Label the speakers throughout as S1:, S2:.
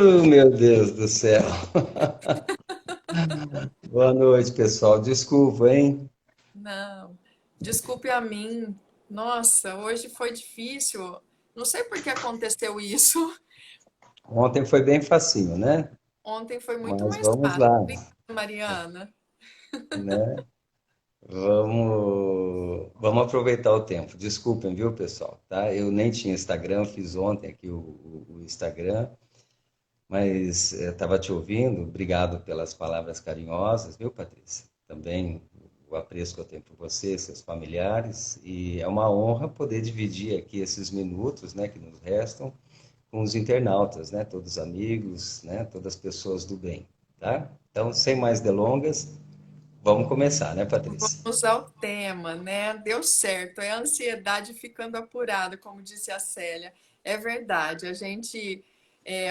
S1: Oh, meu Deus do céu. Boa noite, pessoal. Desculpa, hein?
S2: Não, desculpe a mim. Nossa, hoje foi difícil. Não sei por que aconteceu isso.
S1: Ontem foi bem facinho, né?
S2: Ontem foi muito
S1: Mas
S2: mais
S1: vamos
S2: fácil.
S1: lá,
S2: Obrigada, Mariana.
S1: né? Vamos aproveitar o tempo. Desculpem, viu, pessoal? Tá? Eu nem tinha Instagram, fiz ontem aqui o Instagram, mas estava te ouvindo. Obrigado pelas palavras carinhosas, viu, Patrícia? Também o apreço que eu tenho por você, seus familiares, e é uma honra poder dividir aqui esses minutos, né, que nos restam com os internautas, né? Todos amigos, né? Todas as pessoas do bem, tá? Então, sem mais delongas, vamos começar, né, Patrícia?
S2: Vamos ao tema, né? Deu certo. É a ansiedade ficando apurada, como disse a Célia. É verdade. A gente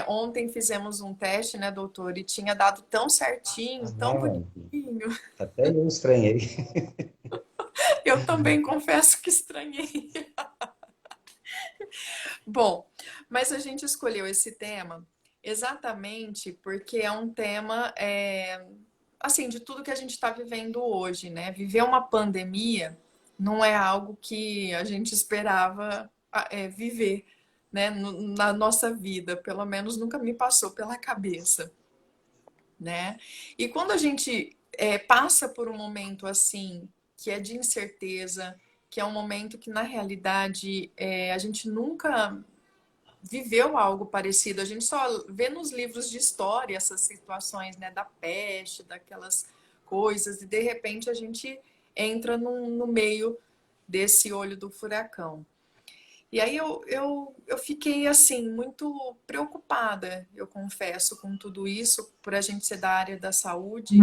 S2: ontem fizemos um teste, né, doutor, e tinha dado tão certinho, tão
S1: Ah,
S2: bonitinho.
S1: até eu estranhei.
S2: Eu também confesso que estranhei. Bom, mas a gente escolheu esse tema exatamente porque é um tema, assim, de tudo que a gente está vivendo hoje, né? Viver uma pandemia não é algo que a gente esperava viver, né? Na nossa vida, pelo menos nunca me passou pela cabeça, né? E quando a gente passa por um momento assim, que é de incerteza, que é um momento que na realidade a gente nunca viveu algo parecido. A gente só vê nos livros de história essas situações, né, da peste, daquelas coisas, e de repente a gente entra no meio desse olho do furacão. E aí eu fiquei assim, muito preocupada, eu confesso, com tudo isso, por a gente ser da área da saúde,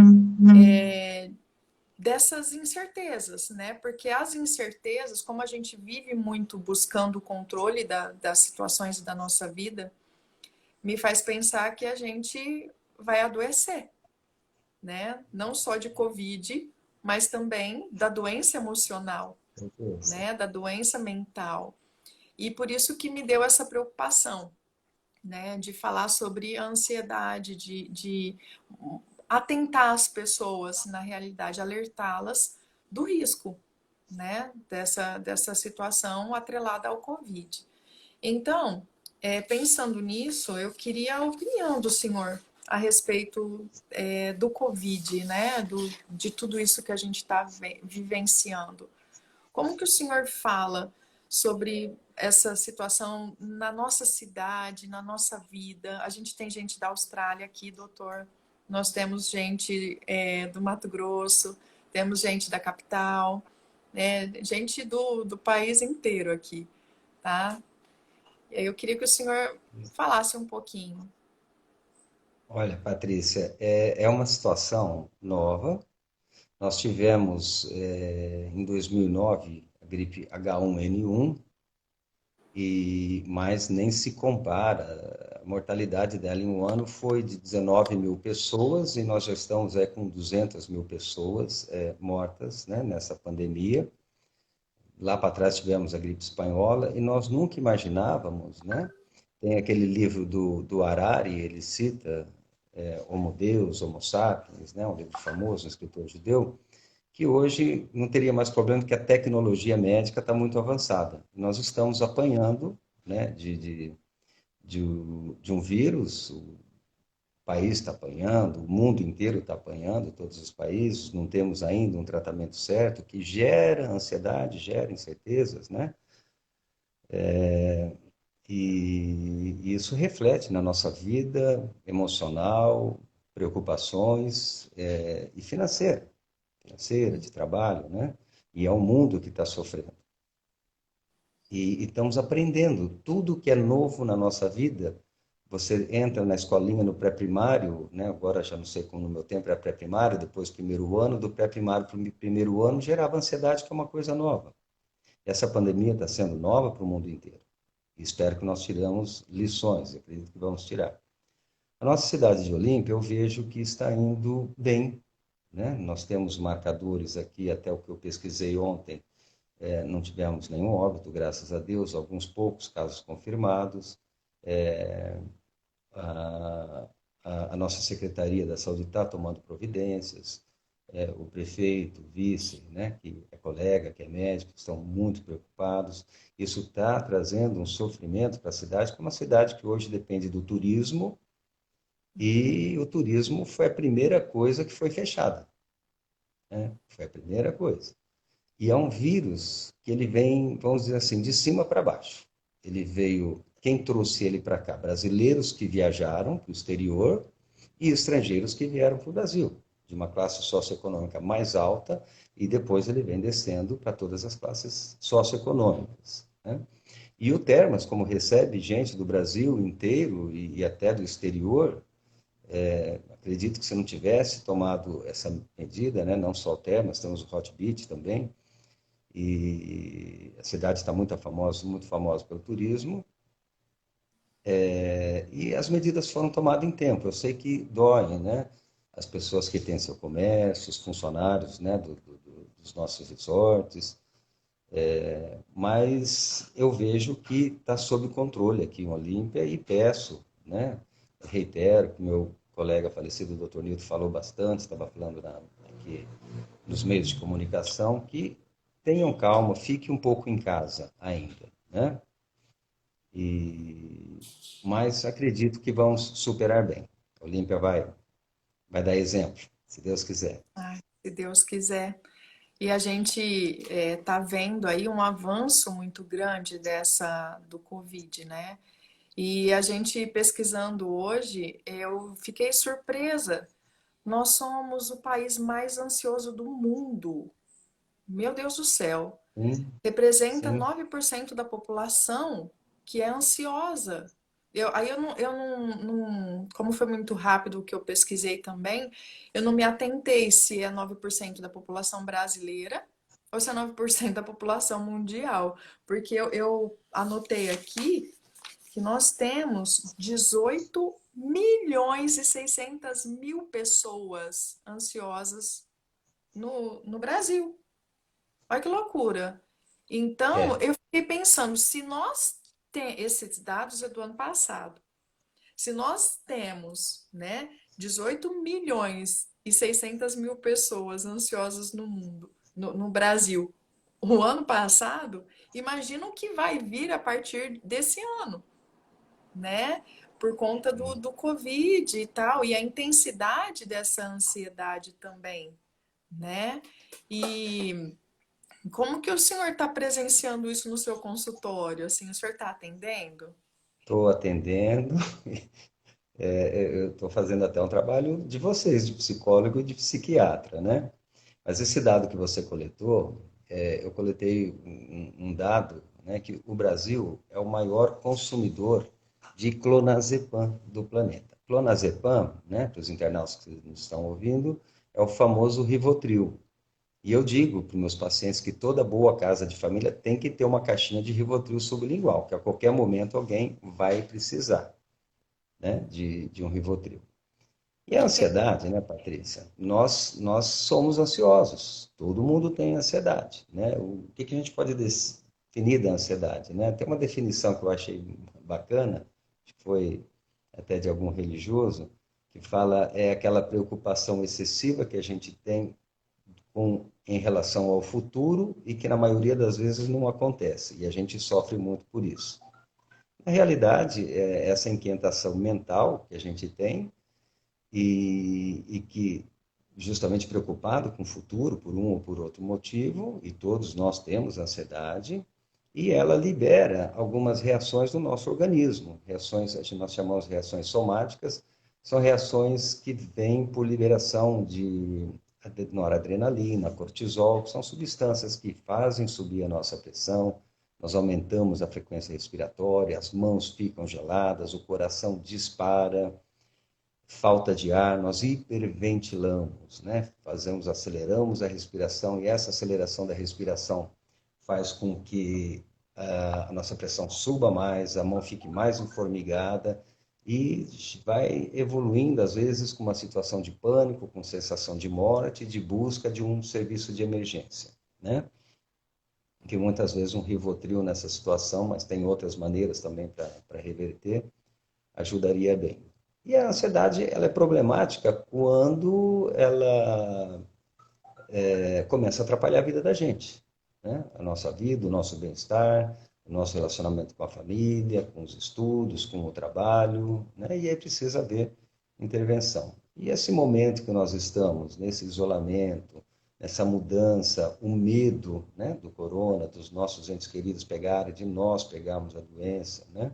S2: dessas incertezas, né? Porque as incertezas, como a gente vive muito buscando o controle das situações da nossa vida, me faz pensar que a gente vai adoecer, né? Não só de Covid, mas também da doença emocional, né? Da doença mental. E por isso que me deu essa preocupação, né? De falar sobre a ansiedade, de atentar as pessoas, na realidade, alertá-las do risco, né? Dessa situação atrelada ao Covid. Então, pensando nisso, eu queria a opinião do senhor a respeito do Covid, né? De tudo isso que a gente está vivenciando. Como que o senhor fala sobre essa situação na nossa cidade, na nossa vida? A gente tem gente da Austrália aqui, doutor. Nós temos gente do Mato Grosso, temos gente da capital, né? Gente do país inteiro aqui, tá? Eu queria que o senhor falasse um pouquinho.
S1: Olha, Patrícia, é uma situação nova. Nós tivemos, em 2009, a gripe H1N1, mas nem se compara. A mortalidade dela em um ano foi de 19 mil pessoas e nós já estamos com 200 mil pessoas mortas, né, nessa pandemia. Lá para trás tivemos a gripe espanhola e nós nunca imaginávamos, né? Tem aquele livro do Harari, ele cita Homo Deus, Homo Sapiens, né? Um livro famoso, um escritor judeu, que hoje não teria mais problema porque a tecnologia médica está muito avançada. Nós estamos apanhando, né, de um vírus, o país está apanhando, o mundo inteiro está apanhando, todos os países, não temos ainda um tratamento certo, que gera ansiedade, gera incertezas, né? E isso reflete na nossa vida emocional, preocupações e financeira, de trabalho, né? E é o mundo que está sofrendo. E estamos aprendendo tudo que é novo na nossa vida. Você entra na escolinha no pré-primário, né? Agora já não sei como no meu tempo era pré-primário, depois primeiro ano, do pré-primário para o primeiro ano gerava ansiedade, que é uma coisa nova. Essa pandemia está sendo nova para o mundo inteiro. Espero que nós tiramos lições, acredito que vamos tirar. A nossa cidade de Olímpia, eu vejo que está indo bem, né? Nós temos marcadores aqui, até o que eu pesquisei ontem, não tivemos nenhum óbito, graças a Deus, alguns poucos casos confirmados. a, a nossa Secretaria da Saúde está tomando providências, o prefeito, o vice, né, que é colega, que é médico, estão muito preocupados. Isso está trazendo um sofrimento para a cidade, que é uma cidade que hoje depende do turismo, e o turismo foi a primeira coisa que foi fechada, né? Foi a primeira coisa. E é um vírus que ele vem, vamos dizer assim, de cima para baixo. Ele veio, quem trouxe ele para cá? Brasileiros que viajaram para o exterior e estrangeiros que vieram para o Brasil, de uma classe socioeconômica mais alta, e depois ele vem descendo para todas as classes socioeconômicas, né? E o Termas, como recebe gente do Brasil inteiro e até do exterior, acredito que se não tivesse tomado essa medida, né, não só o Termas, temos o Hot Beach também, e a cidade está muito famosa pelo turismo, e as medidas foram tomadas em tempo. Eu sei que dói, né? As pessoas que têm seu comércio, os funcionários, né, dos nossos resorts, mas eu vejo que está sob controle aqui em Olímpia e peço, né, reitero que meu colega falecido, o Dr. Nilton, falou bastante, estava falando aqui nos meios de comunicação, que tenham calma, fique um pouco em casa ainda, né? Mas acredito que vamos superar bem. A Olímpia vai dar exemplo, se Deus quiser.
S2: Ai, se Deus quiser. E a gente está vendo aí um avanço muito grande dessa do Covid, né? E a gente pesquisando hoje, eu fiquei surpresa. Nós somos o país mais ansioso do mundo. Meu Deus do céu.
S1: Sim,
S2: Representa
S1: sim.
S2: 9% da população que é ansiosa. Como foi muito rápido o que eu pesquisei também, eu não me atentei se é 9% da população brasileira ou se é 9% da população mundial. Porque eu anotei aqui que nós temos 18 milhões e 600 mil pessoas ansiosas no Brasil. Olha que loucura. Então,
S1: É,
S2: eu fiquei pensando, se nós tem esses dados é do ano passado, se nós temos, né, 18 milhões e 600 mil pessoas ansiosas no mundo, no Brasil, o ano passado, imagina o que vai vir a partir desse ano, né? Por conta do Covid e tal, e a intensidade dessa ansiedade também, né? E como que o senhor está presenciando isso no seu consultório? Assim, o senhor está atendendo?
S1: estou atendendo, eu estou fazendo até um trabalho de vocês, de psicólogo e de psiquiatra, né? Mas esse dado que você coletou, eu coletei um dado, né, que o Brasil é o maior consumidor de clonazepam do planeta. Clonazepam, né, para os internautas que nos estão ouvindo, é o famoso Rivotril. E eu digo para os meus pacientes que toda boa casa de família tem que ter uma caixinha de Rivotril sublingual, que a qualquer momento alguém vai precisar, né, de um Rivotril. E a ansiedade, né, Patrícia? Nós somos ansiosos. Todo mundo tem ansiedade, né? O que que a gente pode definir da ansiedade, né? Tem uma definição que eu achei bacana, que foi até de algum religioso, que fala é aquela preocupação excessiva que a gente tem em relação ao futuro e que na maioria das vezes não acontece. E a gente sofre muito por isso. Na realidade, é essa inquietação mental que a gente tem e que justamente preocupado com o futuro por um ou por outro motivo, e todos nós temos ansiedade, e ela libera algumas reações do nosso organismo. Reações, nós chamamos de reações somáticas, são reações que vêm por liberação de noradrenalina, cortisol, que são substâncias que fazem subir a nossa pressão, nós aumentamos a frequência respiratória, as mãos ficam geladas, o coração dispara, falta de ar, nós hiperventilamos, né? Aceleramos a respiração e essa aceleração da respiração faz com que a nossa pressão suba mais, a mão fique mais informada e vai evoluindo, às vezes, com uma situação de pânico, com sensação de morte, de busca de um serviço de emergência, né? Que muitas vezes um Rivotril nessa situação, mas tem outras maneiras também para reverter, ajudaria bem. E a ansiedade, ela é problemática quando ela começa a atrapalhar a vida da gente, né? A nossa vida, o nosso bem-estar, o nosso relacionamento com a família, com os estudos, com o trabalho, né? E aí precisa haver intervenção. E esse momento que nós estamos, nesse isolamento, nessa mudança, o medo, né, do corona, dos nossos entes queridos pegarem, de nós pegarmos a doença, né?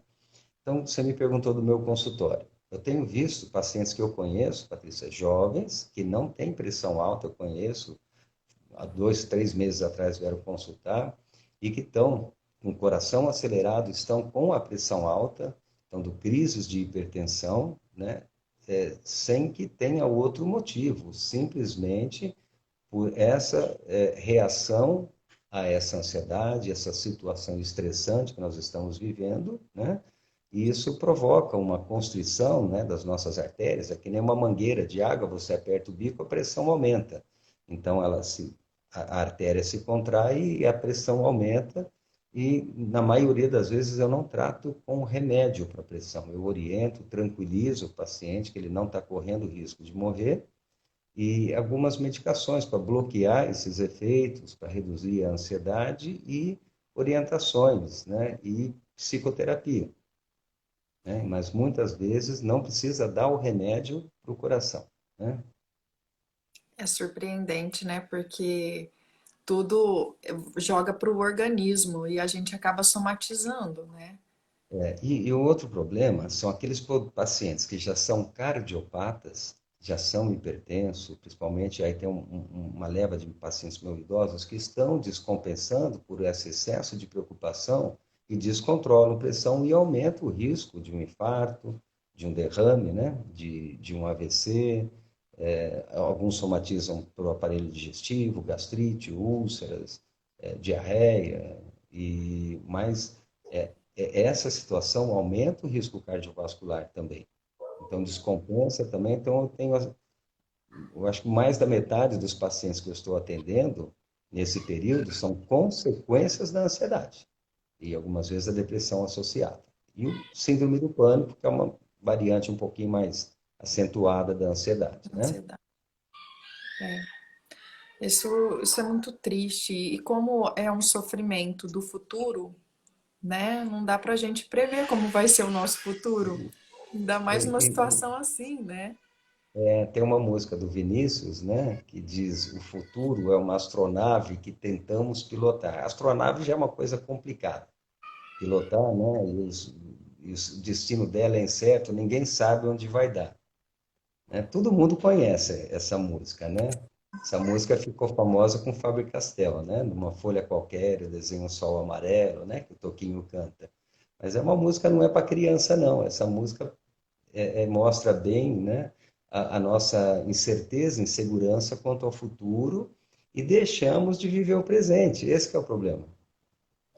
S1: Então, você me perguntou do meu consultório. Eu tenho visto pacientes que eu conheço, Patrícia, jovens, que não têm pressão alta, eu conheço, há 2, 3 meses atrás vieram consultar, e que estão com o coração acelerado, estão com a pressão alta, estão do crises de hipertensão, né? Sem que tenha outro motivo, simplesmente por essa reação a essa ansiedade, essa situação estressante que nós estamos vivendo, né? E isso provoca uma constrição, né, das nossas artérias, é que nem uma mangueira de água, você aperta o bico, a pressão aumenta. Então, a artéria se contrai e a pressão aumenta, e na maioria das vezes eu não trato com remédio para pressão, eu oriento, tranquilizo o paciente que ele não está correndo risco de morrer, e algumas medicações para bloquear esses efeitos, para reduzir a ansiedade e orientações, né, e psicoterapia, né? Mas muitas vezes não precisa dar o remédio para o coração, né?
S2: É surpreendente, né? Porque tudo joga para o organismo e a gente acaba somatizando, né?
S1: E o outro problema são aqueles pacientes que já são cardiopatas, já são hipertensos, principalmente aí tem uma leva de pacientes meio idosos que estão descompensando por esse excesso de preocupação e descontrolam pressão e aumentam o risco de um infarto, de um derrame, né? De um AVC. Alguns somatizam pelo aparelho digestivo, gastrite, úlceras, diarreia, e mais essa situação aumenta o risco cardiovascular também. Então, descompensa também. Então, eu acho que mais da metade dos pacientes que eu estou atendendo nesse período são consequências da ansiedade e algumas vezes a depressão associada. E o síndrome do pânico, que é uma variante um pouquinho mais acentuada da ansiedade, né?
S2: Ansiedade. Isso é muito triste. E como é um sofrimento do futuro, né? Não dá pra gente prever como vai ser o nosso futuro. Ainda mais numa situação assim, né?
S1: Tem uma música do Vinícius, né, que diz: o futuro é uma astronave que tentamos pilotar. A astronave já é uma coisa complicada. Pilotar, né, e o destino dela é incerto, ninguém sabe onde vai dar, né? Todo mundo conhece essa música, né? Essa música ficou famosa com Faber-Castell, né? Numa folha qualquer, eu desenho um sol amarelo, né? Que o Toquinho canta. Mas é uma música, não é para criança, não. Essa música mostra bem, né, a nossa incerteza, insegurança quanto ao futuro e deixamos de viver o presente. Esse que é o problema,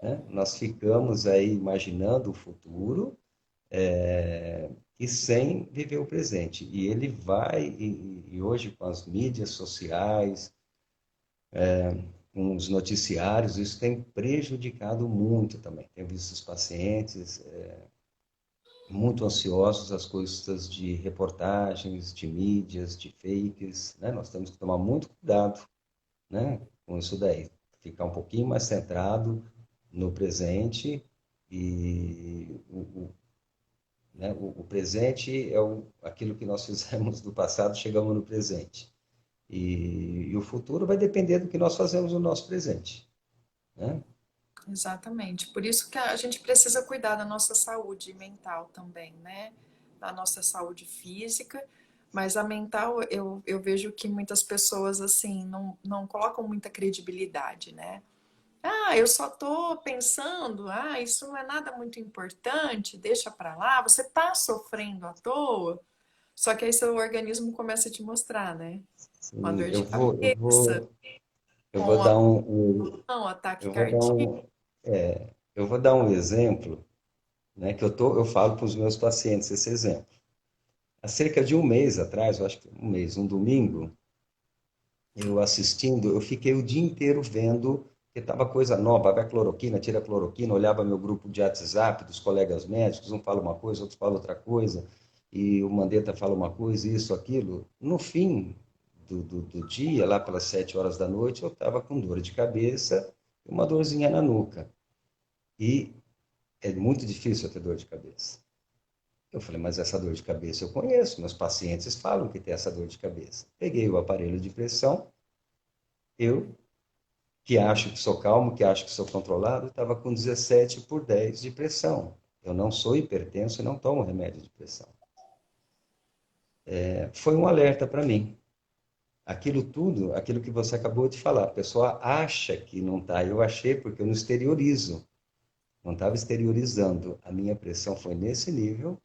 S1: né? Nós ficamos aí imaginando o futuro e sem viver o presente. E ele vai, e hoje com as mídias sociais, com os noticiários, isso tem prejudicado muito também. Tenho visto os pacientes muito ansiosos às custas de reportagens, de mídias, de fakes, né? Nós temos que tomar muito cuidado, né, com isso daí. Ficar um pouquinho mais centrado no presente e né, o presente é aquilo que nós fizemos no passado, chegamos no presente. E o futuro vai depender do que nós fazemos no nosso presente, né?
S2: Exatamente. Por isso que a gente precisa cuidar da nossa saúde mental também, né? Da nossa saúde física, mas a mental eu vejo que muitas pessoas assim não colocam muita credibilidade, né? Ah, eu só tô pensando, isso não é nada muito importante, deixa pra lá, você tá sofrendo à toa. Só que aí seu organismo começa a te mostrar, né? Uma
S1: Sim,
S2: dor de cabeça,
S1: eu vou
S2: com
S1: dar
S2: um ataque
S1: eu vou dar
S2: cardíaco.
S1: eu vou dar um exemplo, né, que eu falo para os meus pacientes esse exemplo. Há cerca de um mês atrás, eu acho que um mês, um domingo, eu fiquei o dia inteiro vendo que estava coisa nova, vai cloroquina, tira cloroquina, olhava meu grupo de WhatsApp dos colegas médicos, um fala uma coisa, outro fala outra coisa, e o Mandetta fala uma coisa, isso, aquilo. No fim do dia, lá pelas 7 horas da noite, eu estava com dor de cabeça e uma dorzinha na nuca. E é muito difícil eu ter dor de cabeça. Eu falei, mas essa dor de cabeça eu conheço, meus pacientes falam que tem essa dor de cabeça. Peguei o aparelho de pressão, eu, que acho que sou calmo, que acho que sou controlado, estava com 17/10 de pressão. Eu não sou hipertenso e não tomo remédio de pressão. Foi um alerta para mim. Aquilo tudo, aquilo que você acabou de falar, a pessoa acha que não está. Eu achei porque eu não exteriorizo. Não estava exteriorizando. A minha pressão foi nesse nível.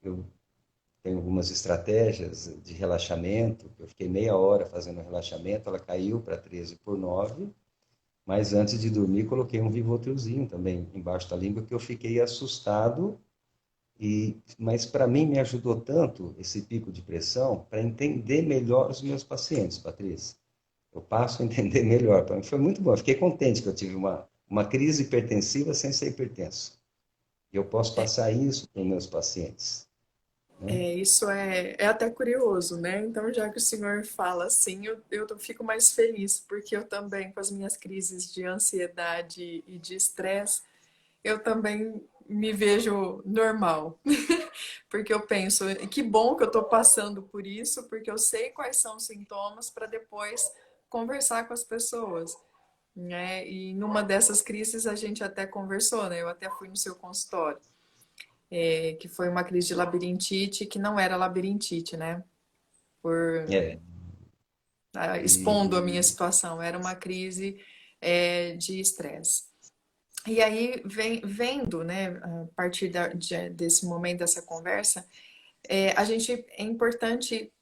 S1: Eu tenho algumas estratégias de relaxamento. Eu fiquei meia hora fazendo relaxamento, ela caiu para 13/9. Mas antes de dormir, coloquei um Vivotrilzinho também embaixo da língua, que eu fiquei assustado. Mas para mim me ajudou tanto esse pico de pressão para entender melhor os meus pacientes, Patrícia. Eu passo a entender melhor. Para mim foi muito bom. Eu fiquei contente que eu tive uma crise hipertensiva sem ser hipertenso. E eu posso
S2: É,
S1: passar isso para os meus pacientes, né?
S2: isso é até curioso, né? Então, já que o senhor fala assim, eu fico mais feliz, porque eu também, com as minhas crises de ansiedade e de estresse, eu também me vejo normal. Porque eu penso, que bom que eu estou passando por isso, porque eu sei quais são os sintomas para depois conversar com as pessoas, né? E numa dessas crises a gente até conversou, né? Eu até fui no seu consultório, que foi uma crise de labirintite, que não era labirintite, né? Por
S1: É,
S2: expondo a minha
S1: e,
S2: situação, era uma crise de estresse. E aí, vendo, né, a partir desse momento, dessa conversa, é importante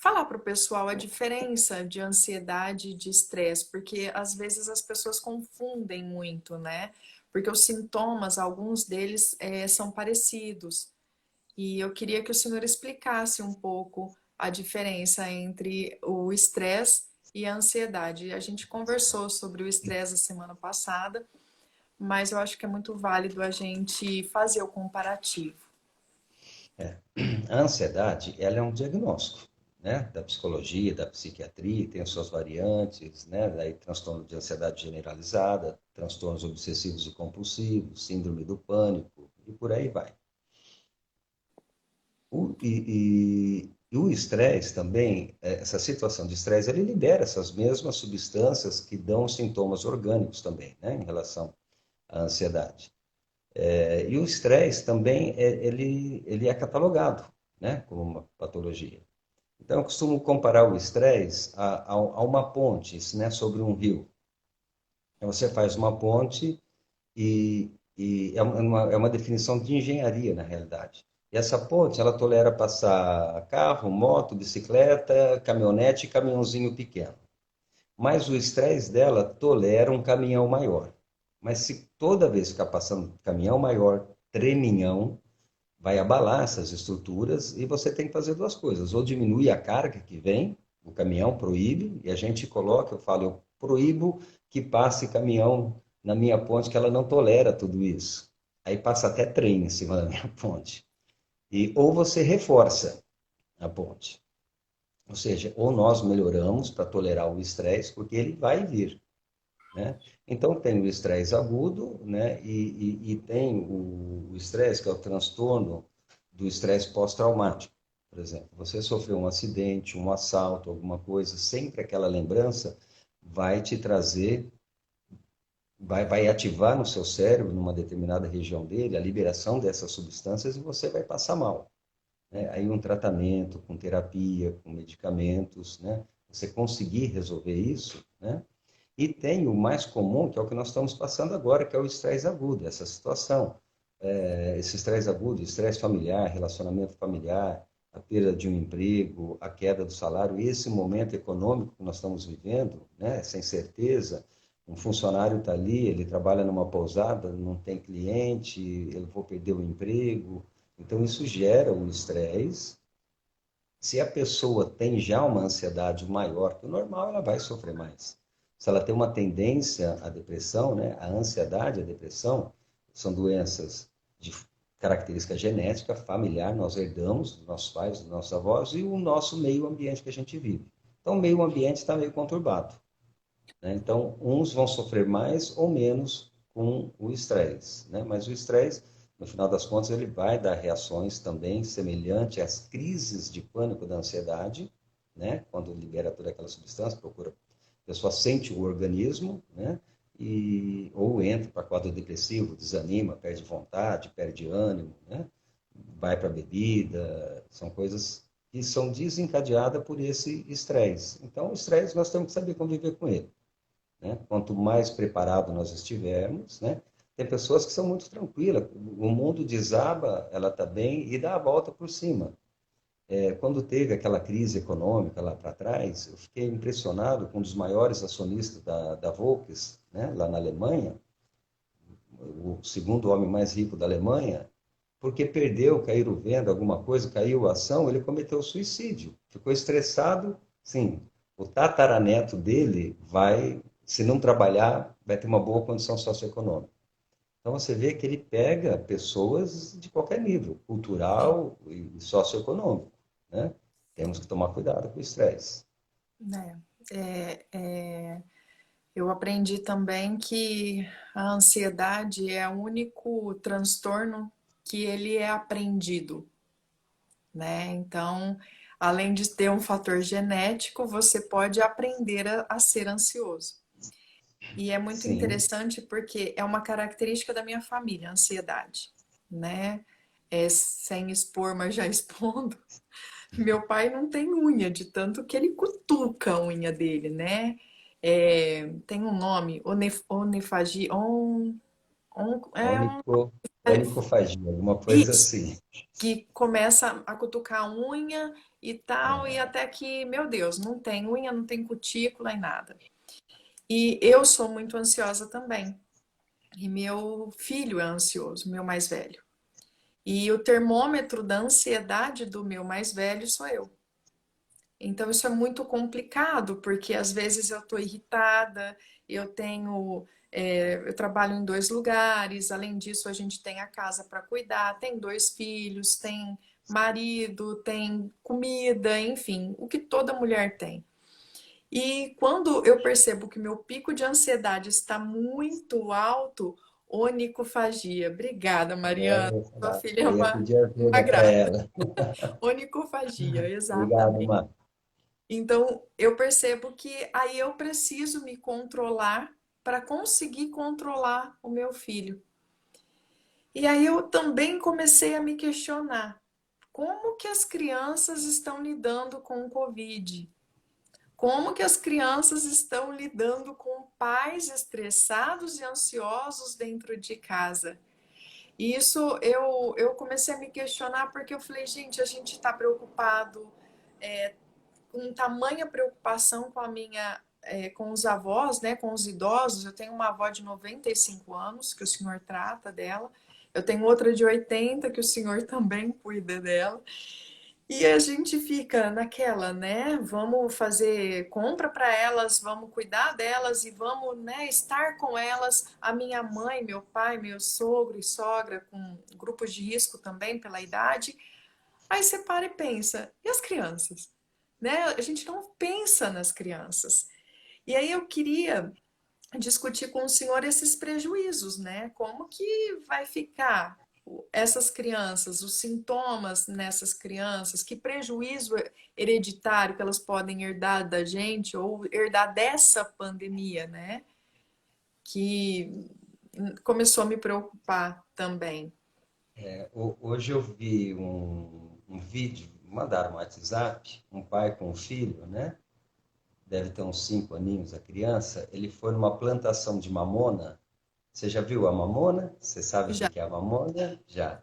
S2: falar para o pessoal a diferença de ansiedade e de estresse, porque às vezes as pessoas confundem muito, né? Porque os sintomas, alguns deles são parecidos. E eu queria que o senhor explicasse um pouco a diferença entre o estresse e a ansiedade. A gente conversou sobre o estresse a semana passada, mas eu acho que é muito válido a gente fazer o comparativo.
S1: é, a ansiedade, ela é um diagnóstico, né? Da psicologia, da psiquiatria, tem as suas variantes, né? Daí transtorno de ansiedade generalizada, transtornos obsessivos e compulsivos, síndrome do pânico e por aí vai. E o estresse também, essa situação de estresse, ele libera essas mesmas substâncias que dão sintomas orgânicos também, né, em relação à ansiedade. E o estresse também, ele é catalogado, né, como uma patologia. Então, eu costumo comparar o estresse a uma ponte, né, sobre um rio. Então, você faz uma ponte e é uma definição de engenharia, na realidade. E essa ponte, ela tolera passar carro, moto, bicicleta, caminhonete e caminhãozinho pequeno. Mas o estresse dela tolera um caminhão maior. Mas se toda vez ficar passando caminhão maior, treminhão, vai abalar essas estruturas e você tem que fazer duas coisas. Ou diminui a carga que vem, o caminhão proíbe, e a gente coloca, eu falo, eu proíbo que passe caminhão na minha ponte, que ela não tolera tudo isso. Aí passa até trem em cima da minha ponte. Ou você reforça a ponte. Ou seja, ou nós melhoramos para tolerar o estresse, porque ele vai vir, né? Então, tem o estresse agudo, né? E tem o estresse, que é o transtorno do estresse pós-traumático. Por exemplo, você sofreu um acidente, um assalto, alguma coisa, sempre aquela lembrança vai te trazer, vai ativar no seu cérebro, numa determinada região dele, a liberação dessas substâncias e você vai passar mal, né? Aí um tratamento com terapia, com medicamentos, né? Você conseguir resolver isso, né? E tem o mais comum, que é o que nós estamos passando agora, que é o estresse agudo, essa situação. Esse estresse agudo, estresse familiar, relacionamento familiar, a perda de um emprego, a queda do salário, esse momento econômico que nós estamos vivendo, né, sem certeza, um funcionário está ali, ele trabalha numa pousada, não tem cliente, ele vou perder o emprego, então isso gera um estresse. Se a pessoa tem já uma ansiedade maior que o normal, ela vai sofrer mais. Se ela tem uma tendência à depressão, né, a ansiedade, a depressão, são doenças característica genética, familiar, nós herdamos dos nossos pais, dos nossos avós, e o nosso meio ambiente que a gente vive. Então, o meio ambiente está meio conturbado, né? Então, uns vão sofrer mais ou menos com o estresse, né? Mas o estresse, no final das contas, ele vai dar reações também semelhantes às crises de pânico da ansiedade, né? Quando libera toda aquela substância, procura, a pessoa sente o organismo, né? Ou entra para quadro depressivo, desanima, perde vontade, perde ânimo, né? Vai para a bebida, são coisas que são desencadeadas por esse estresse. Então, o estresse nós temos que saber conviver com ele, né? Quanto mais preparado nós estivermos, né? Tem pessoas que são muito tranquilas, o mundo desaba, ela está bem e dá a volta por cima. Quando teve aquela crise econômica lá para trás, eu fiquei impressionado com um dos maiores acionistas da Volks, né? Lá na Alemanha, o segundo homem mais rico da Alemanha, porque perdeu, caíram venda, alguma coisa, caiu a ação, ele cometeu suicídio. Ficou estressado, sim. O tataraneto dele vai, se não trabalhar, vai ter uma boa condição socioeconômica. Então você vê que ele pega pessoas de qualquer nível, cultural e socioeconômico, né? Temos que tomar cuidado com o estresse.
S2: Né? É, é, eu aprendi também que a ansiedade é o único transtorno que ele é aprendido, né? Então, além de ter um fator genético, você pode aprender a ser ansioso. E é muito
S1: Sim,
S2: interessante porque é uma característica da minha família, a ansiedade, né? Sem expor, mas já expondo. Meu pai não tem unha, de tanto que ele cutuca a unha dele, né? Tem um nome, onefagia,
S1: onicofagia, alguma coisa
S2: isso,
S1: assim.
S2: que começa a cutucar a unha e tal, e
S1: É,
S2: até que, meu Deus, não tem unha, não tem cutícula e nada. E eu sou muito ansiosa também. E meu filho é ansioso, meu mais velho. E o termômetro da ansiedade do meu mais velho sou eu. Então isso é muito complicado, porque às vezes eu estou irritada, eu tenho, eu trabalho em dois lugares, além disso a gente tem a casa para cuidar, tem dois filhos, tem marido, tem comida, enfim, o que toda mulher tem. E quando eu percebo que meu pico de ansiedade está muito alto, onicofagia. Obrigada, Mariana. Sua filha é
S1: eu ia
S2: uma,
S1: pedir
S2: uma
S1: ajuda para
S2: grata.
S1: ela.
S2: Onicofagia,
S1: Obrigado,
S2: exatamente.
S1: Mar.
S2: Então, eu percebo que aí eu preciso me controlar para conseguir controlar o meu filho. E aí eu também comecei a me questionar como que as crianças estão lidando com o Covid? Como que as crianças estão lidando com pais estressados e ansiosos dentro de casa? E isso eu comecei a me questionar porque eu falei, gente, a gente está preocupado, com tamanha preocupação com a minha, com os avós, né, com os idosos. Eu tenho uma avó de 95 anos, que o senhor trata dela. Eu tenho outra de 80 que o senhor também cuida dela. E a gente fica naquela, né? Vamos fazer compra para elas, vamos cuidar delas e vamos, né, estar com elas. A minha mãe, meu pai, meu sogro e sogra com grupos de risco também pela idade. Aí você para e pensa, e as crianças? Né? A gente não pensa nas crianças. E aí eu queria discutir com o senhor esses prejuízos, né? Como que vai ficar essas crianças, os sintomas nessas crianças, que prejuízo hereditário que elas podem herdar da gente ou herdar dessa pandemia, né? Que começou a me preocupar também.
S1: Hoje eu vi um vídeo, mandaram no WhatsApp, um pai com um filho, né? Deve ter uns 5 aninhos a criança. Ele foi numa plantação de mamona. Você já viu a mamona? Você sabe o que
S2: Já,
S1: que é a mamona? Já.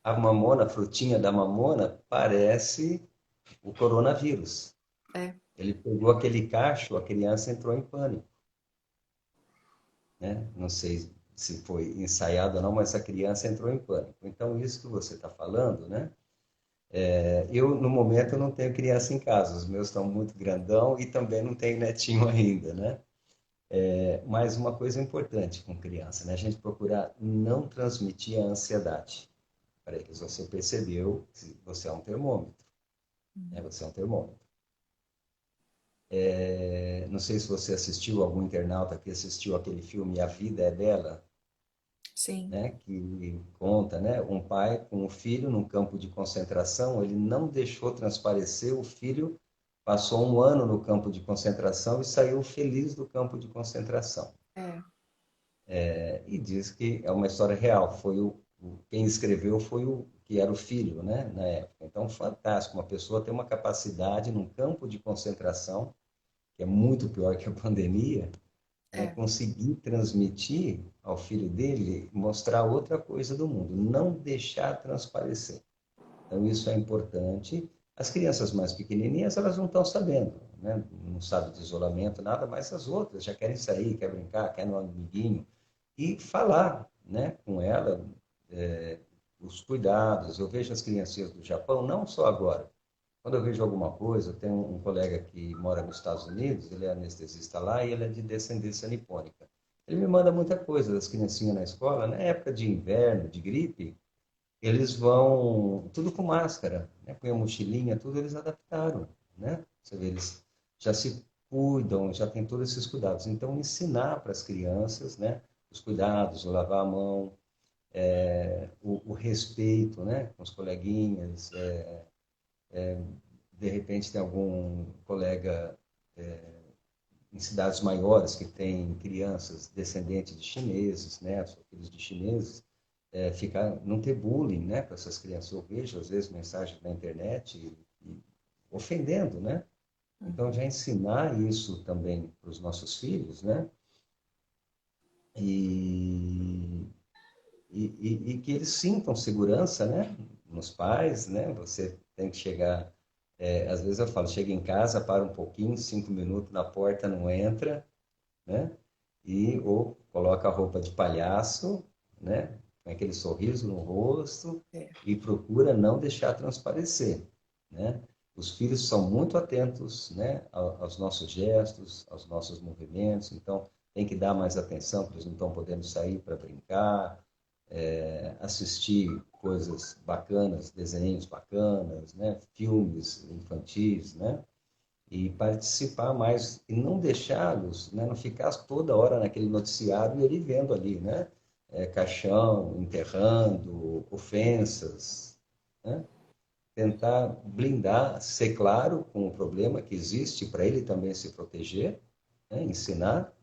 S1: A mamona, a frutinha da mamona, parece o coronavírus.
S2: é,
S1: Ele pegou aquele cacho, a criança entrou em pânico, né? Não sei se foi ensaiado ou não, mas a criança entrou em pânico. Então, isso que você está falando, né? Eu, no momento, eu não tenho criança em casa, os meus estão muito grandão e também não tenho netinho ainda, né? Mas uma coisa importante com criança, né? A gente procurar não transmitir a ansiedade. para eles. Você percebeu que você é um termômetro, né? Você é um termômetro. Não sei se você assistiu, algum internauta que assistiu aquele filme A Vida é Bela,
S2: Sim,
S1: né? Que conta, né? Um pai com um filho num campo de concentração, ele não deixou transparecer, o filho passou um ano no campo de concentração e saiu feliz do campo de concentração.
S2: é,
S1: E diz que é uma história real. Quem escreveu foi o que era o filho, né, na época. Então, fantástico, uma pessoa ter uma capacidade num campo de concentração, que é muito pior que a pandemia, né,
S2: é.
S1: conseguir transmitir ao filho dele, mostrar outra coisa do mundo, não deixar transparecer. Então, isso é importante. As crianças mais pequenininhas, elas não estão sabendo, né? Não sabem de isolamento, nada, mas as outras já querem sair, quer brincar, quer no amiguinho, e falar, né, com ela os cuidados. Eu vejo as criancinhas do Japão, não só agora. Quando eu vejo alguma coisa, tem um colega que mora nos Estados Unidos, ele é anestesista lá e ele é de descendência nipônica. Ele me manda muita coisa das criancinhas na escola, na época de inverno, de gripe, eles vão tudo com máscara, né? Com a mochilinha, tudo eles adaptaram, né? Você vê, eles já se cuidam, já tem todos esses cuidados. Então, ensinar para as crianças, né? Os cuidados, o lavar a mão, o respeito, né? Com os coleguinhas. De repente, tem algum colega em cidades maiores que tem crianças descendentes de chineses, né? Filhos de chineses, ficar, não ter bullying, né, com essas crianças. Eu vejo, às vezes, mensagens na internet ofendendo, né? Então, já ensinar isso também para os nossos filhos, né? E, e que eles sintam segurança, né? Nos pais, né? Você tem que chegar... às vezes eu falo, chega em casa, para um pouquinho, 5 minutos na porta, não entra, né? Ou coloca a roupa de palhaço, né? Com aquele sorriso no rosto
S2: É.
S1: e procura não deixar transparecer, né? Os filhos são muito atentos, né, aos nossos gestos, aos nossos movimentos, então tem que dar mais atenção, porque eles não estão podendo sair para brincar, assistir coisas bacanas, desenhos bacanas, né, filmes infantis, né? E participar mais e não deixá-los, né, não ficar toda hora naquele noticiário e ele vendo ali, né, caixão, enterrando, ofensas, né? Tentar blindar, ser claro com o problema que existe para ele também se proteger, né, ensinar,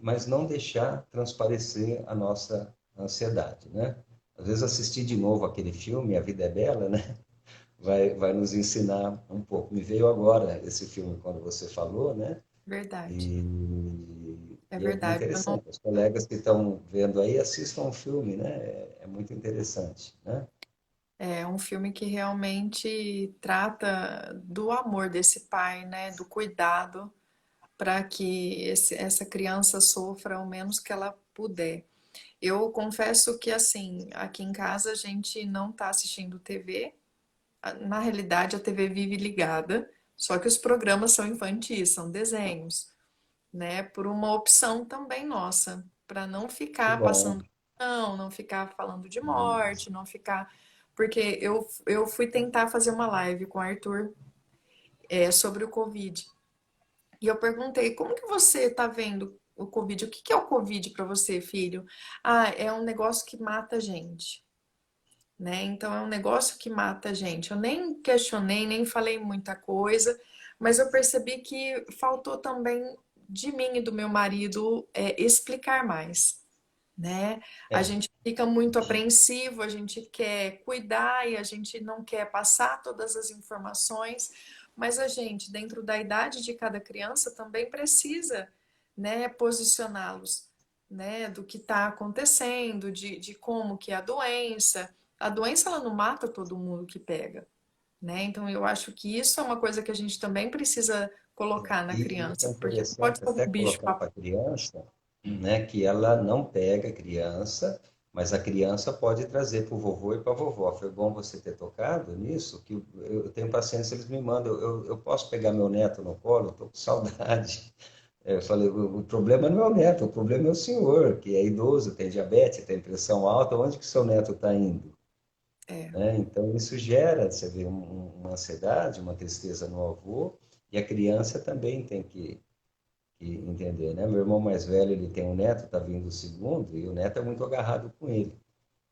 S1: mas não deixar transparecer a nossa ansiedade, né? Às vezes assistir de novo aquele filme, A Vida é Bela, né? Vai nos ensinar um pouco. Me veio agora esse filme quando você falou, né?
S2: Verdade. É
S1: E é
S2: verdade. Eu não,
S1: interessante. Os colegas que estão vendo aí assistam o filme, né? É muito interessante, né?
S2: é um filme que realmente trata do amor desse pai, né? Do cuidado para que essa criança sofra o menos que ela puder. Eu confesso que, assim, aqui em casa a gente não está assistindo TV. Na realidade, a TV vive ligada, só que os programas são infantis, são desenhos, né? Por uma opção também nossa, para não
S1: Que
S2: ficar
S1: bom.
S2: passando, não ficar falando de morte, não ficar. Porque eu fui tentar fazer uma live com o Arthur sobre o Covid. E eu perguntei, como que você está vendo o Covid? O que que é o Covid para você, filho? Ah, é um negócio que mata a gente, né? Então é um negócio que mata a gente. Eu nem questionei, nem falei muita coisa, mas eu percebi que faltou também de mim e do meu marido explicar mais, né? A
S1: É,
S2: gente fica muito apreensivo, a gente quer cuidar e a gente não quer passar todas as informações, mas a gente, dentro da idade de cada criança, também precisa, né, posicioná-los, né, do que está acontecendo, de como que é a doença. A doença ela não mata todo mundo que pega, né? Então eu acho que isso é uma coisa que a gente também precisa colocar na
S1: e isso é
S2: criança, porque não pode
S1: interessante
S2: ser um
S1: até
S2: bicho
S1: colocar para a criança, né, que ela não pega a criança, mas a criança pode trazer para o vovô e para a vovó. Foi bom você ter tocado nisso, que eu tenho paciência, eles me mandam, eu posso pegar meu neto no colo, estou com saudade. Eu falei, o problema não é o neto, o problema é o senhor, que é idoso, tem diabetes, tem pressão alta, onde que seu neto está indo? né? Então, isso gera, você vê, uma ansiedade, uma tristeza no avô, e a criança também tem que entender, né? Meu irmão mais velho, ele tem um neto, está vindo o segundo, e o neto é muito agarrado com ele.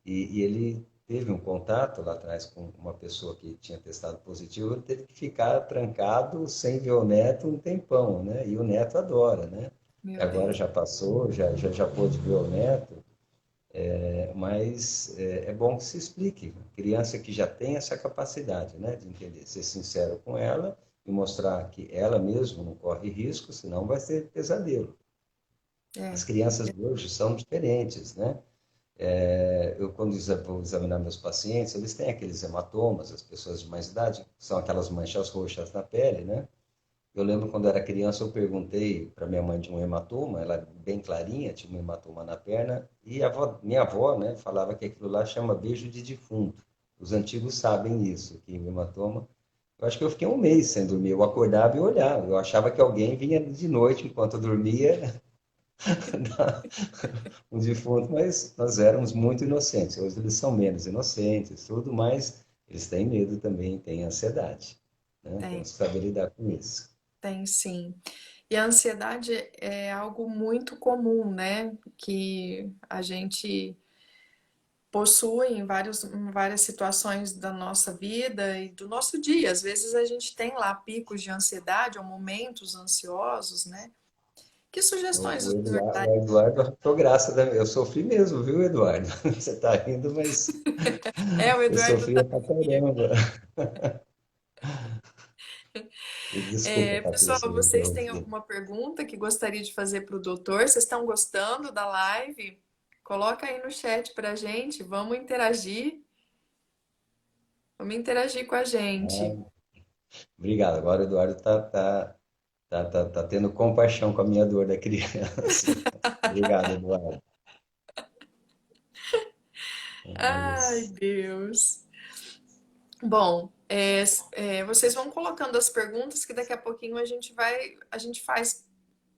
S1: E ele teve um contato lá atrás com uma pessoa que tinha testado positivo, ele teve que ficar trancado sem ver o neto um tempão, né? E o neto adora, né?
S2: Meu
S1: Agora
S2: Deus.
S1: já passou, já pôde ver o neto, mas é bom que se explique. Criança que já tem essa capacidade, né, de entender, ser sincero com ela e mostrar que ela mesma não corre risco, senão vai ser pesadelo. As
S2: É,
S1: crianças de hoje são diferentes, né? Eu, quando vou examinar meus pacientes, eles têm aqueles hematomas, as pessoas de mais idade, são aquelas manchas roxas na pele, né? Eu lembro quando era criança, eu perguntei para minha mãe de um hematoma, ela é bem clarinha, tinha um hematoma na perna, e minha avó, né, falava que aquilo lá chama beijo de defunto. Os antigos sabem isso, que o hematoma. Eu acho que eu fiquei um mês sem dormir. Eu acordava e olhava. Eu achava que alguém vinha de noite, enquanto eu dormia, dar um defunto, mas nós éramos muito inocentes. Hoje eles são menos inocentes, tudo, mas eles têm medo também, têm ansiedade, né?
S2: tem,
S1: Temos que saber lidar com isso.
S2: tem sim. E a ansiedade é algo muito comum, né? Que a gente possui em várias situações da nossa vida e do nosso dia. Às vezes a gente tem lá picos de ansiedade ou momentos ansiosos, né? Que sugestões o senhor
S1: O
S2: daria?
S1: Eduardo achou graça da... Eu sofri mesmo, viu, Eduardo? Você está rindo, mas
S2: É, o
S1: eu
S2: Eduardo tá
S1: sofria pra
S2: aqui.
S1: caramba. Desculpa,
S2: É, pessoal,
S1: Patrícia, me
S2: vocês têm
S1: interromper.
S2: alguma pergunta que gostaria de fazer para o doutor? Vocês estão gostando da live? Coloca aí no chat para a gente. Vamos interagir com a gente.
S1: Ah, obrigado. Agora o Eduardo tá tendo compaixão com a minha dor da criança. Obrigado, Eduardo.
S2: Ai,
S1: Mas,
S2: Deus. Bom, vocês vão colocando as perguntas que daqui a pouquinho a gente faz,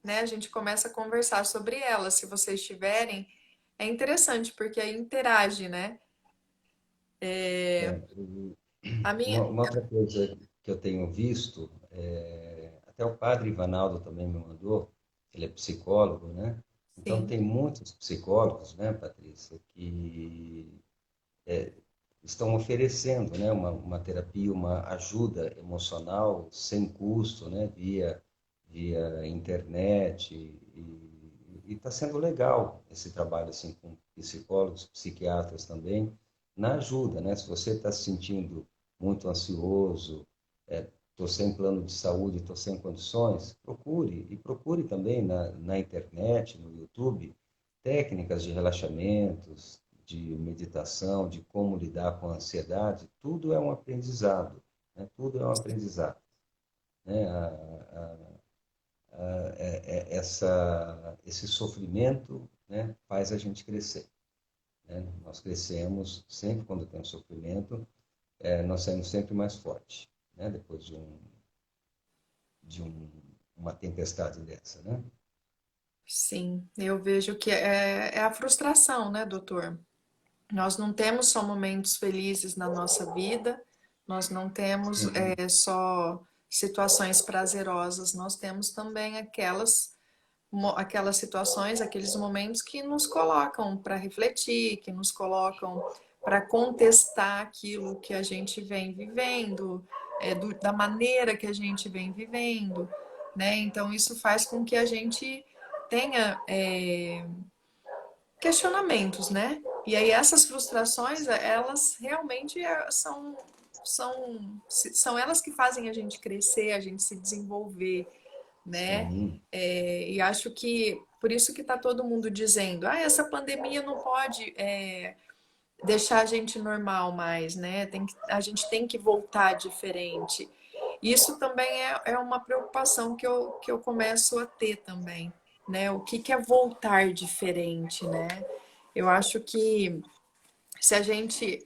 S2: né? A gente começa a conversar sobre elas. Se vocês tiverem, é interessante porque aí interage, né?
S1: é,
S2: A minha,
S1: uma outra coisa que eu tenho visto, até o padre Ivanaldo também me mandou, ele é psicólogo, né? Então,
S2: sim,
S1: tem muitos psicólogos, né, Patrícia, que estão oferecendo, né, uma terapia, uma ajuda emocional sem custo, né, via internet, e está sendo legal esse trabalho assim com psicólogos, psiquiatras também, na ajuda, né? Se você está se sentindo muito ansioso, estou sem plano de saúde, estou sem condições, procure também na internet, no YouTube, técnicas de relaxamentos, de meditação, de como lidar com a ansiedade, tudo é um aprendizado, né? Tudo é um aprendizado, né? Esse sofrimento, né, faz a gente crescer, né? Nós crescemos sempre quando tem um sofrimento, nós saímos sempre mais forte, né? Depois uma tempestade dessa, né?
S2: sim, eu vejo que é a frustração, né, doutor? Nós não temos só momentos felizes na nossa vida, nós não temos
S1: Sim,
S2: só situações prazerosas, nós temos também aquelas situações, aqueles momentos que nos colocam para refletir, que nos colocam para contestar aquilo que a gente vem vivendo, da maneira que a gente vem vivendo, né? Então isso faz com que a gente tenha questionamentos, né? E aí essas frustrações, elas realmente são elas que fazem a gente crescer, a gente se desenvolver, né?
S1: sim,
S2: E acho que por isso que está todo mundo dizendo, essa pandemia não pode deixar a gente normal mais, né? A gente tem que voltar diferente. Isso também é uma preocupação que eu começo a ter também, né? O que é voltar diferente, né? Eu acho que se a gente.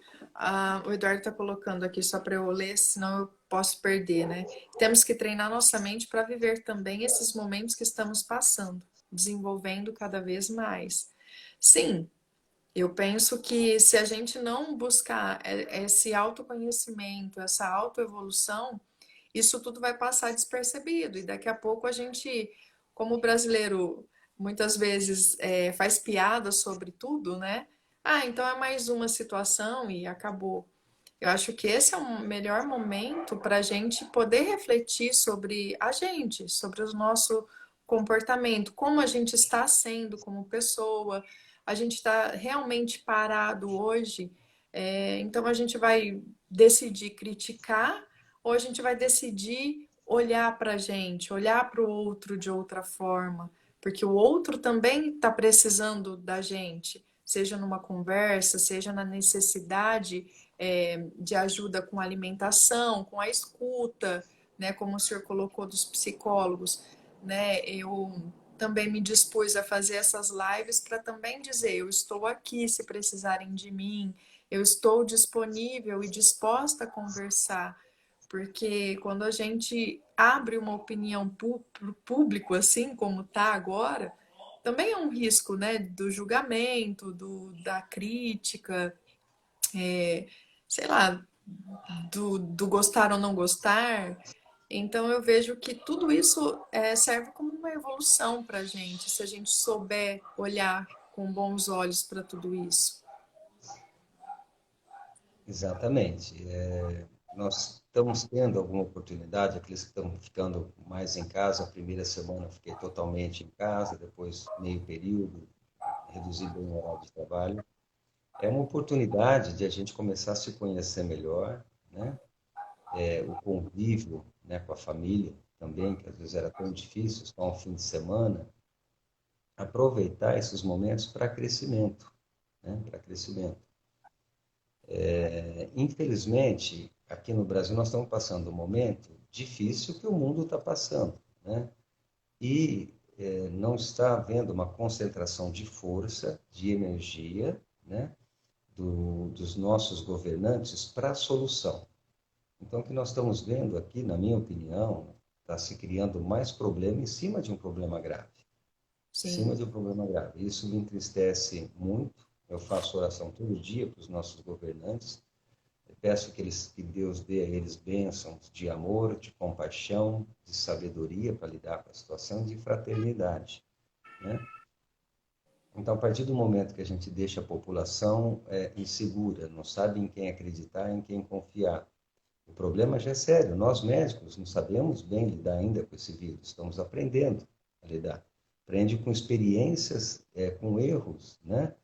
S2: O Eduardo está colocando aqui só para eu ler, senão eu posso perder, né? Temos que treinar nossa mente para viver também esses momentos que estamos passando, desenvolvendo cada vez mais. Sim, Eu penso que se a gente não buscar esse autoconhecimento, essa autoevolução, isso tudo vai passar despercebido. E daqui a pouco a gente, como brasileiro, muitas vezes faz piada sobre tudo, né? Ah, então é mais uma situação e acabou. Eu acho que esse é o melhor momento para a gente poder refletir sobre a gente, sobre o nosso comportamento, como a gente está sendo como pessoa, a gente está realmente parado hoje, então a gente vai decidir criticar ou a gente vai decidir olhar para a gente, olhar para o outro de outra forma, porque o outro também está precisando da gente, seja numa conversa, seja na necessidade de ajuda com a alimentação, com a escuta, né, como o senhor colocou dos psicólogos, né, eu também me dispus a fazer essas lives para também dizer, eu estou aqui se precisarem de mim, eu estou disponível e disposta a conversar, porque quando a gente abre uma opinião para o público, assim como está agora, também é um risco, né, do julgamento, da crítica, sei lá, do gostar ou não gostar. Então eu vejo que tudo isso serve como uma evolução para a gente, se a gente souber olhar com bons olhos para tudo isso.
S1: Exatamente. Nós estamos tendo alguma oportunidade, aqueles que estão ficando mais em casa, a primeira semana eu fiquei totalmente em casa, depois meio período, reduzi bem o horário de trabalho. É uma oportunidade de a gente começar a se conhecer melhor, né? O convívio, né, com a família também, que às vezes era tão difícil, só um fim de semana, aproveitar esses momentos para crescimento, né? Para crescimento. Infelizmente, aqui no Brasil nós estamos passando um momento difícil que o mundo está passando, né? E não está havendo uma concentração de força, de energia, né? Dos nossos governantes para a solução. Então, o que nós estamos vendo aqui, na minha opinião, está se criando mais problema em cima de um problema grave. Em cima
S2: Sim,
S1: de um problema grave. Isso me entristece muito. Eu faço oração todo dia para os nossos governantes. Eu peço que Deus dê a eles bênçãos de amor, de compaixão, de sabedoria para lidar com a situação, de fraternidade, né? Então, a partir do momento que a gente deixa a população insegura, não sabe em quem acreditar, em quem confiar, o problema já é sério. Nós médicos não sabemos bem lidar ainda com esse vírus, estamos aprendendo a lidar. Aprende com experiências, com erros, né?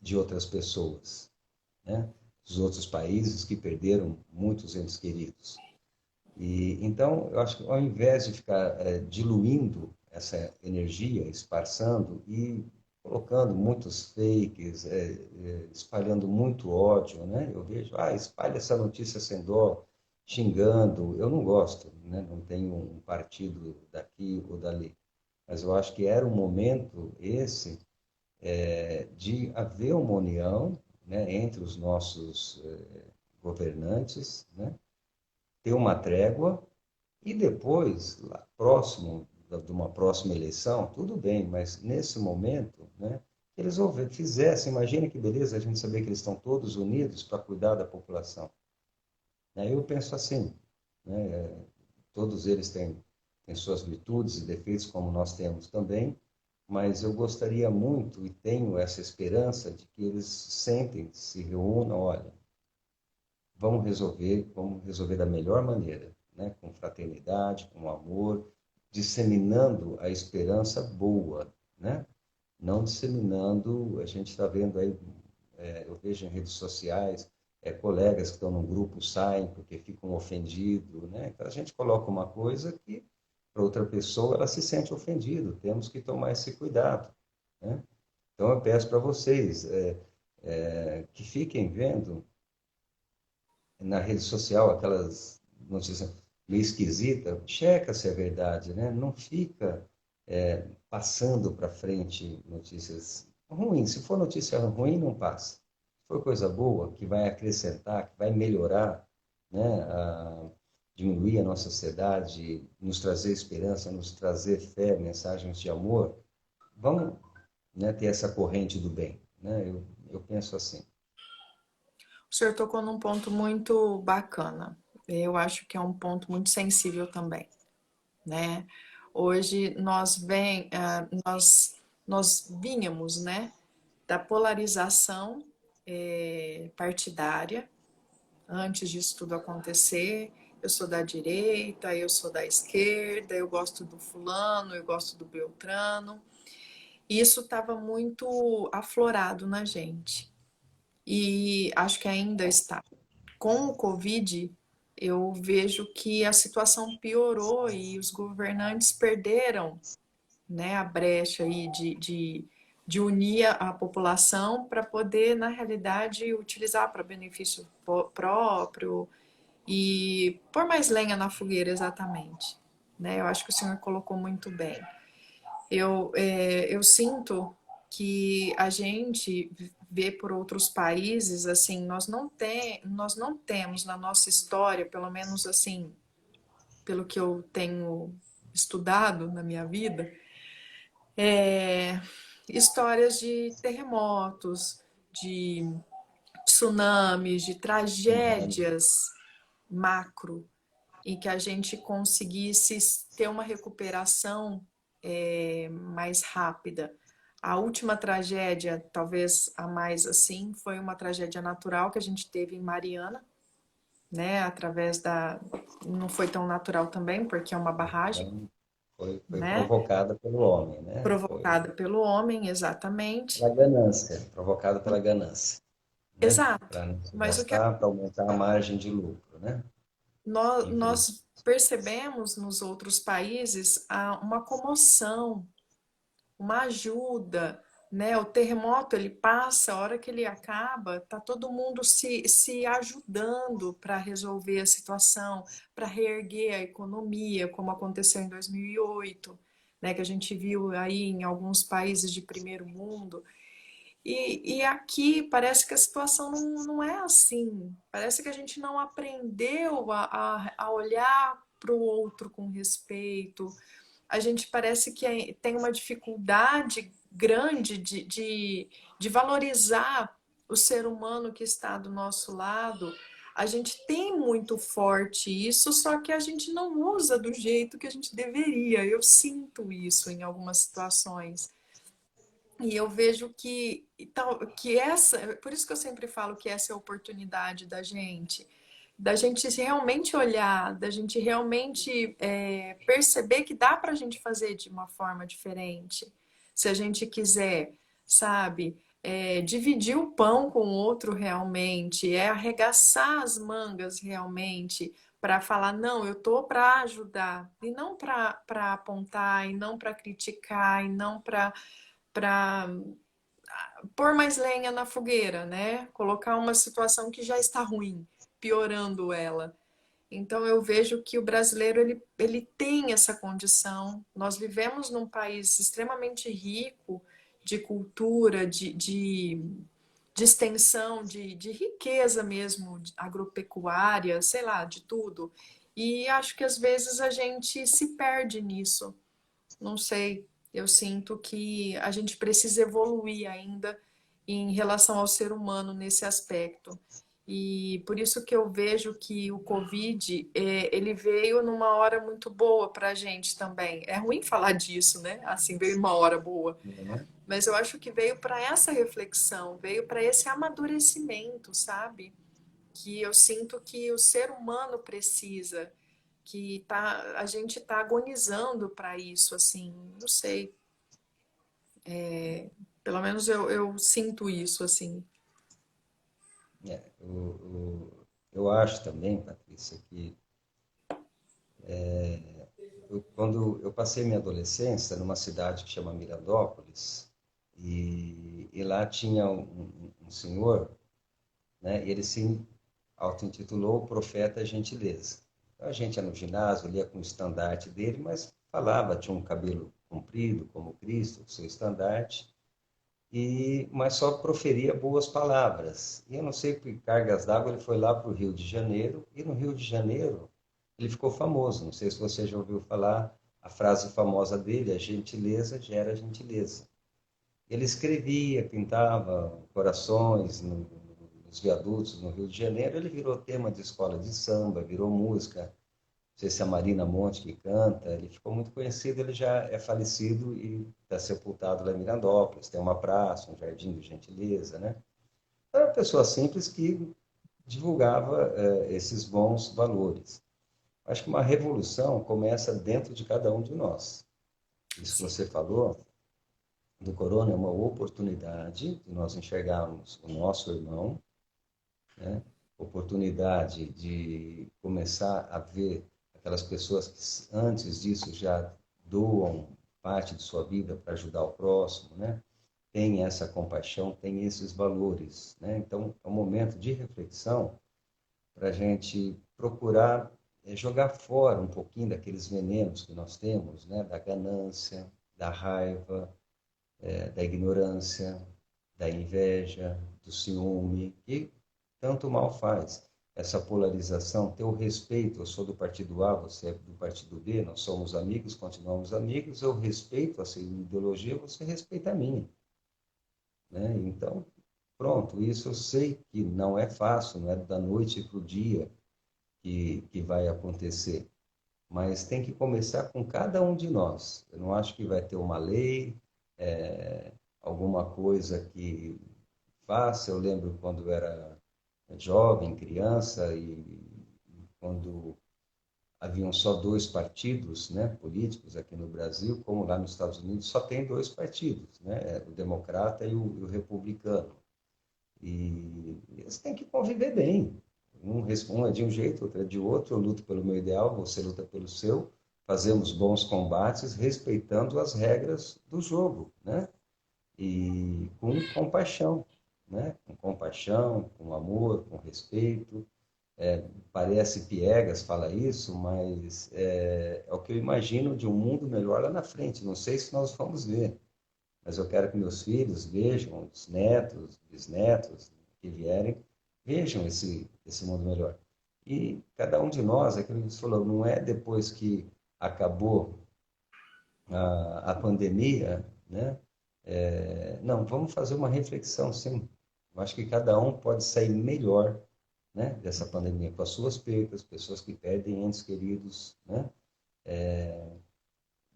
S1: De outras pessoas, né? Dos outros países que perderam muitos entes queridos. E então, eu acho que ao invés de ficar diluindo essa energia, esparçando e colocando muitos fakes, espalhando muito ódio, né? Eu vejo, espalha essa notícia sem dó, xingando. Eu não gosto, né? Não tenho um partido daqui ou dali. Mas eu acho que era um momento esse de haver uma união, né, entre os nossos governantes, né? Ter uma trégua e depois, lá próximo de uma próxima eleição, tudo bem, mas nesse momento, né, eles fizessem, imagine que beleza a gente saber que eles estão todos unidos para cuidar da população. Aí eu penso assim, né, todos eles têm suas virtudes e defeitos, como nós temos também, mas eu gostaria muito e tenho essa esperança de que eles sentem, se reúnam, olha, vamos resolver da melhor maneira, né? Com fraternidade, com amor, disseminando a esperança boa, né? Não disseminando, a gente está vendo aí, eu vejo em redes sociais, colegas que estão num grupo saem porque ficam ofendidos, né? Então a gente coloca uma coisa que para outra pessoa ela se sente ofendida, temos que tomar esse cuidado, né? Então eu peço para vocês que fiquem vendo na rede social aquelas notícias meio esquisitas, checa se é verdade, né? Não fica passando para frente notícias ruins. Se for notícia ruim, não passa. Se for coisa boa, que vai acrescentar, que vai melhorar, né? Diminuir a nossa sociedade, nos trazer esperança, nos trazer fé, mensagens de amor, vamos, né, ter essa corrente do bem, né? Eu penso assim.
S2: O senhor tocou num ponto muito bacana. Eu acho que é um ponto muito sensível também, né? Hoje nós vínhamos, né, da polarização partidária antes disso tudo acontecer. Eu sou da direita, eu sou da esquerda, eu gosto do fulano, eu gosto do Beltrano. E isso estava muito aflorado na gente. E acho que ainda está. Com o Covid, eu vejo que a situação piorou e os governantes perderam, né, a brecha aí de unir a população para poder, na realidade, utilizar para benefício próprio e pôr mais lenha na fogueira, exatamente. Né? Eu acho que o senhor colocou muito bem. Eu sinto que a gente vê por outros países, assim, nós não temos na nossa história, pelo menos assim, pelo que eu tenho estudado na minha vida, histórias de terremotos, de tsunamis, de tragédias macro, em que a gente conseguisse ter uma recuperação mais rápida. A última tragédia, talvez a mais assim, foi uma tragédia natural que a gente teve em Mariana, né? Através da. Não foi tão natural também, porque é uma barragem,
S1: Então, foi
S2: né?
S1: provocada pelo homem, né? Foi
S2: Provocada pelo homem, exatamente.
S1: pela ganância, provocada pela ganância, né?
S2: Exato.
S1: Para não se
S2: Mas o que
S1: gastar, para aumentar a margem de lucro, né? Empresa.
S2: nós percebemos nos outros países uma comoção, uma ajuda, né? O terremoto ele passa, a hora que ele acaba, tá todo mundo se ajudando para resolver a situação, para reerguer a economia, como aconteceu em 2008, né? Que a gente viu aí em alguns países de primeiro mundo. E aqui parece que a situação não é assim. Parece que a gente não aprendeu a olhar para o outro com respeito. A gente parece que tem uma dificuldade grande de valorizar o ser humano que está do nosso lado. A gente tem muito forte isso, só que a gente não usa do jeito que a gente deveria. Eu sinto isso em algumas situações. E eu vejo que essa, por isso que eu sempre falo que essa é a oportunidade da gente realmente olhar, da gente realmente perceber que dá para a gente fazer de uma forma diferente. Se a gente quiser, sabe, dividir o pão com o outro realmente, arregaçar as mangas realmente, para falar, não, eu tô para ajudar, e não para apontar, e não para criticar, e não para pôr mais lenha na fogueira, né? Colocar uma situação que já está ruim, piorando ela. Então eu vejo que o brasileiro ele tem essa condição. Nós vivemos num país extremamente rico de cultura, de extensão, de riqueza mesmo, agropecuária, sei lá, de tudo. E acho que às vezes a gente se perde nisso. Não sei, eu sinto que a gente precisa evoluir ainda em relação ao ser humano nesse aspecto. E por isso que eu vejo que o Covid, ele veio numa hora muito boa para a gente também. É ruim falar disso, né? Assim, veio numa hora boa.
S1: Né?
S2: Mas eu acho que veio para essa reflexão, veio para esse amadurecimento, sabe? Que eu sinto que o ser humano precisa, que a gente está agonizando para isso, assim, não sei, pelo menos eu sinto isso, assim.
S1: É, eu acho também, Patrícia, que quando eu passei minha adolescência numa cidade que chama Mirandópolis, e lá tinha um senhor, né, e ele se auto-intitulou Profeta Gentileza. Então, a gente ia no ginásio, lia com o estandarte dele, mas falava, tinha um cabelo comprido, como Cristo, o seu estandarte, mas só proferia boas palavras. E eu não sei por cargas d'água ele foi lá para o Rio de Janeiro, e no Rio de Janeiro ele ficou famoso. Não sei se você já ouviu falar a frase famosa dele, a gentileza gera gentileza. Ele escrevia, pintava corações nos viadutos no Rio de Janeiro. Ele virou tema de escola de samba, virou música. Não sei se é a Marina Monte que canta. Ele ficou muito conhecido. Ele já é falecido e está sepultado lá em Mirandópolis. Tem uma praça, um jardim de gentileza, né? Era uma pessoa simples que divulgava esses bons valores. Acho que uma revolução começa dentro de cada um de nós. Isso que
S2: Sim.
S1: você falou do corona é uma oportunidade de nós enxergarmos o nosso irmão, né? Oportunidade de começar a ver aquelas pessoas que antes disso já doam parte de sua vida para ajudar o próximo, né? Tem essa compaixão, tem esses valores, né? Então, é um momento de reflexão para a gente procurar jogar fora um pouquinho daqueles venenos que nós temos, né? Da ganância, da raiva, da ignorância, da inveja, do ciúme, que tanto mal faz. Essa polarização, ter o respeito, eu sou do partido A, você é do partido B, nós somos amigos, continuamos amigos, eu respeito a sua ideologia, você respeita a minha. Né? Então, pronto, isso eu sei que não é fácil, não é da noite para o dia que vai acontecer, mas tem que começar com cada um de nós. Eu não acho que vai ter uma lei, alguma coisa que faça. Eu lembro quando era jovem, criança, e quando haviam só dois partidos, né, políticos aqui no Brasil, como lá nos Estados Unidos só tem dois partidos, né, o democrata e o republicano. E eles têm que conviver bem. Um é de um jeito, outro é de outro. Eu luto pelo meu ideal, você luta pelo seu. Fazemos bons combates respeitando as regras do jogo, né? E com compaixão, né? Com compaixão, com amor, com respeito. Parece piegas falar isso, mas é o que eu imagino de um mundo melhor lá na frente. Não sei se nós vamos ver, mas eu quero que meus filhos vejam, os netos, bisnetos que vierem, vejam esse mundo melhor. E cada um de nós, aquilo que você falou, não é depois que acabou a pandemia, né? Não, vamos fazer uma reflexão, sim. Eu acho que cada um pode sair melhor, né, dessa pandemia, com as suas percas, pessoas que perdem entes queridos, né?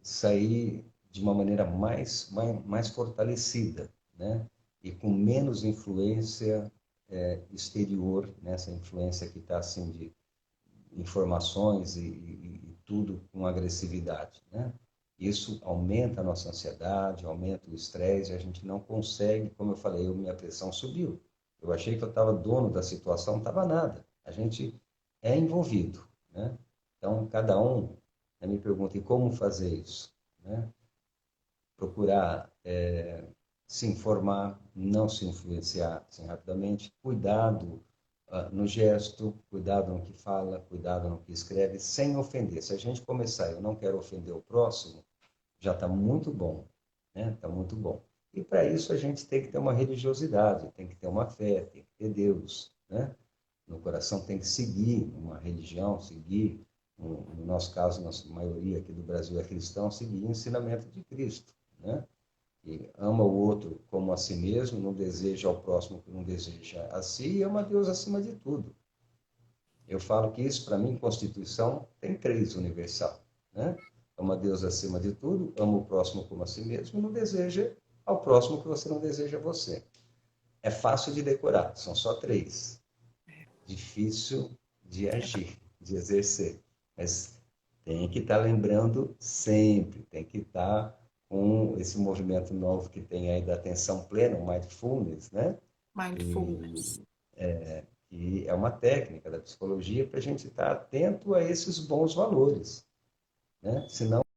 S1: Sair de uma maneira mais fortalecida, né? E com menos influência exterior, nessa influência que está assim de informações e tudo com agressividade, né? Isso aumenta a nossa ansiedade, aumenta o estresse, e a gente não consegue, como eu falei, minha pressão subiu. Eu achei que eu estava dono da situação, não estava nada. A gente é envolvido, né? Então, cada um me pergunta, e como fazer isso? Né? Procurar se informar, não se influenciar assim, rapidamente, cuidado no gesto, cuidado no que fala, cuidado no que escreve, sem ofender. Se a gente começar, eu não quero ofender o próximo, já está muito bom, né? Está muito bom. E para isso a gente tem que ter uma religiosidade, tem que ter uma fé, tem que ter Deus, né? No coração tem que seguir uma religião, seguir, no nosso caso, nossa maioria aqui do Brasil é cristão, seguir o ensinamento de Cristo, né? E ama o outro como a si mesmo, não deseja ao próximo que não deseja a si, e ama Deus acima de tudo. Eu falo que isso, para mim, Constituição tem três universal, né? Ama Deus acima de tudo, ama o próximo como a si mesmo, e não deseja ao próximo que você não deseja a você. É fácil de decorar, são só três. Difícil de agir, de exercer. Mas tem que estar lembrando sempre, tem que estar com esse movimento novo que tem aí da atenção plena, o mindfulness, né?
S2: Mindfulness.
S1: E, e é uma técnica da psicologia para a gente estar atento a esses bons valores, né? Senão